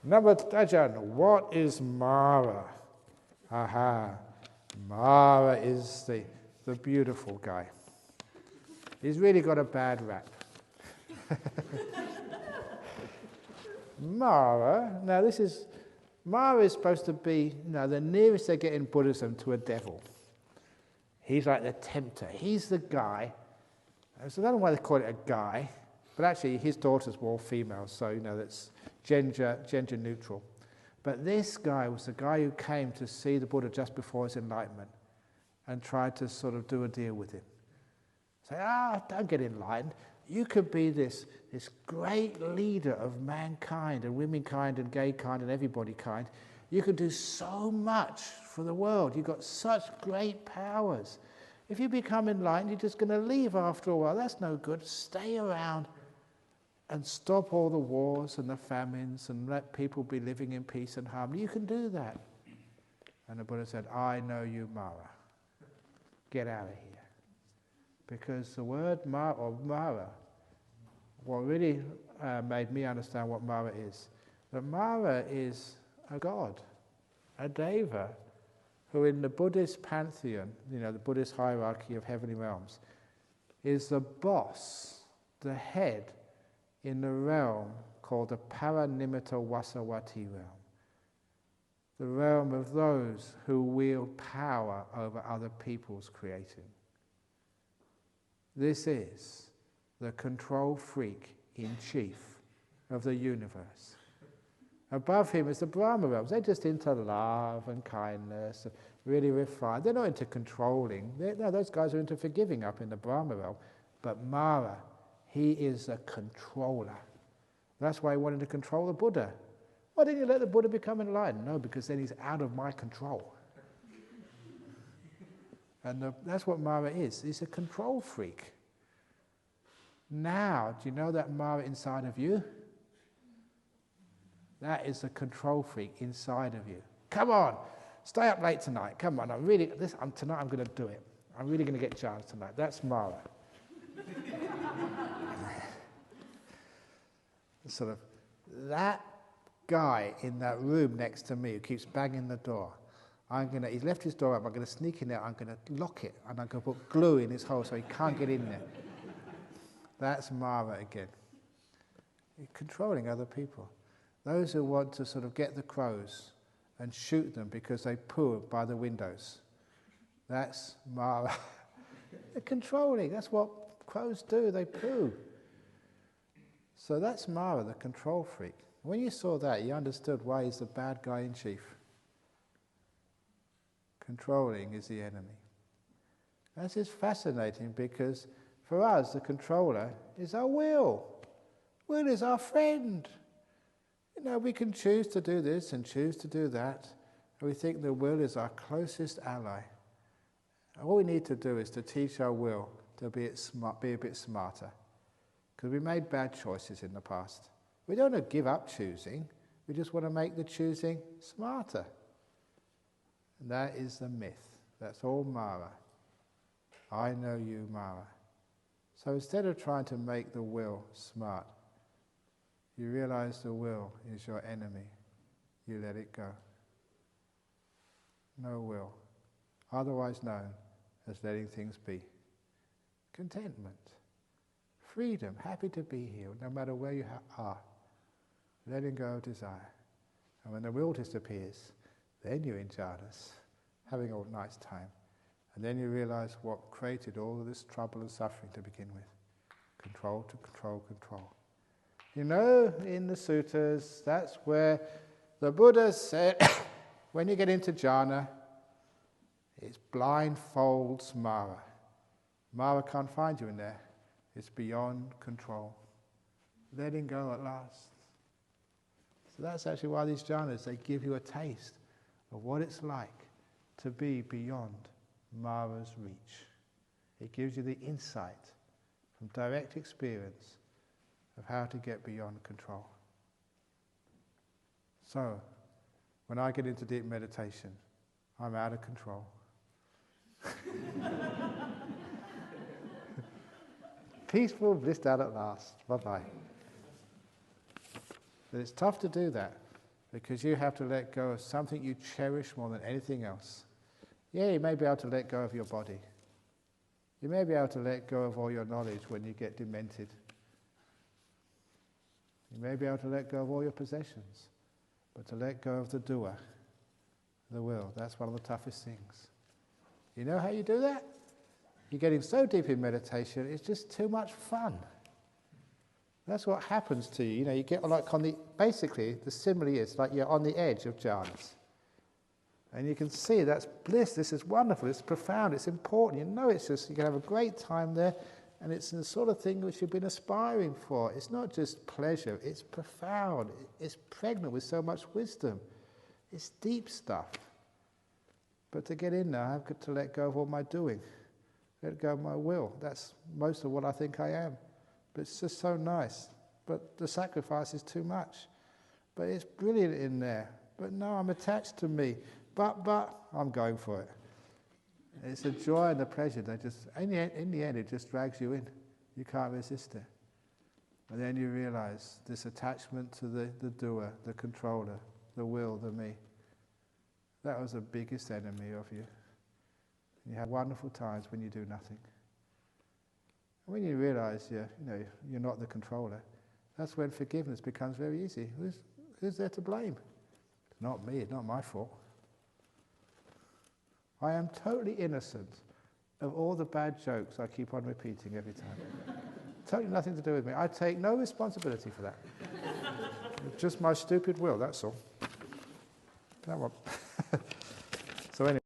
Number, Ajahn, what is Mara? Aha, Mara is the beautiful guy. He's really got a bad rap. Mara, now Mara is supposed to be, the nearest they get in Buddhism to a devil. He's like the tempter. He's the guy. So I don't know why they call it a guy, but actually his daughters were all females, so that's gender neutral. But this guy was the guy who came to see the Buddha just before his enlightenment and tried to sort of do a deal with him. Say, don't get enlightened. You could be this great leader of mankind and womankind and gay kind and everybody kind. You could do so much for the world. You've got such great powers. If you become enlightened, you're just going to leave after a while. That's no good. Stay around and stop all the wars and the famines and let people be living in peace and harmony. You can do that. And the Buddha said, I know you, Mara. Get out of here. Because the word Mara, what really made me understand what Mara is, that Mara is a god, a deva, who in the Buddhist pantheon, the Buddhist hierarchy of heavenly realms, is the boss, the head in the realm called the Paranimitta Vasavati realm, the realm of those who wield power over other people's creating. This is the control freak in chief of the universe. Above him is the Brahma realms. They're just into love and kindness, and really refined. They're not into controlling. No, those guys are into forgiving up in the Brahma realm. But Mara, he is a controller. That's why he wanted to control the Buddha. Why didn't you let the Buddha become enlightened? No, because then he's out of my control. And that's what Mara is. He's a control freak. Now, do you know that Mara inside of you? That is the control freak inside of you. Come on, stay up late tonight. Come on, tonight I'm going to do it. I'm really going to get jhana tonight. That's Mara. Sort of that guy in that room next to me who keeps banging the door. He's left his door up. I'm going to sneak in there. I'm going to lock it, and I'm going to put glue in his hole so he can't get in there. That's Mara again. You're controlling other people. Those who want to sort of get the crows and shoot them because they poo by the windows. That's Mara. They're controlling. That's what crows do. They poo. So that's Mara, the control freak. When you saw that, you understood why he's the bad guy in chief. Controlling is the enemy. This is fascinating because for us, the controller is our will. Will is our friend. We can choose to do this and choose to do that. And we think the will is our closest ally. All we need to do is to teach our will to be a bit smarter. Because we made bad choices in the past. We don't want to give up choosing. We just want to make the choosing smarter. And that is the myth. That's all Mara. I know you, Mara. So instead of trying to make the will smart, you realize the will is your enemy. You let it go. No will, otherwise known as letting things be. Contentment, freedom, happy to be here, no matter where you are. Letting go of desire. And when the will disappears, then you're in jhanas, having a nice time. And then you realize what created all of this trouble and suffering to begin with. Control to control, control. In the suttas, that's where the Buddha said, when you get into jhana, it blindfolds Mara. Mara can't find you in there. It's beyond control. Letting go at last. So that's actually why these jhanas, they give you a taste of what it's like to be beyond Mara's reach. It gives you the insight from direct experience of how to get beyond control. So, when I get into deep meditation, I'm out of control. Peaceful, blissed out at last. Bye-bye. But it's tough to do that. because you have to let go of something you cherish more than anything else. Yeah, you may be able to let go of your body. You may be able to let go of all your knowledge when you get demented. You may be able to let go of all your possessions, but to let go of the doer, the will, that's one of the toughest things. You know how you do that? You're getting so deep in meditation, it's just too much fun. That's what happens to you. You know, you get like on the, basically the simile is like you're on the edge of jhanas. And you can see that's bliss, this is wonderful, it's profound, it's important. You know it's just, you can have a great time there, and it's the sort of thing which you've been aspiring for. It's not just pleasure, it's profound, it's pregnant with so much wisdom. It's deep stuff. But to get in there, I've got to let go of all my doing, let go of my will. That's most of what I think I am. But it's just so nice. But the sacrifice is too much. But it's brilliant in there. But no, I'm attached to me. But, I'm going for it. It's the joy and the pleasure that just, in the end, it just drags you in. You can't resist it. And then you realize this attachment to the doer, the controller, the will, the me. That was the biggest enemy of you. And you have wonderful times when you do nothing. And when you realize you're not the controller, that's when forgiveness becomes very easy. Who's there to blame? It's not me, it's not my fault. I am totally innocent of all the bad jokes I keep on repeating every time. Totally nothing to do with me. I take no responsibility for that. Just my stupid will, that's all. Come on. So anyway.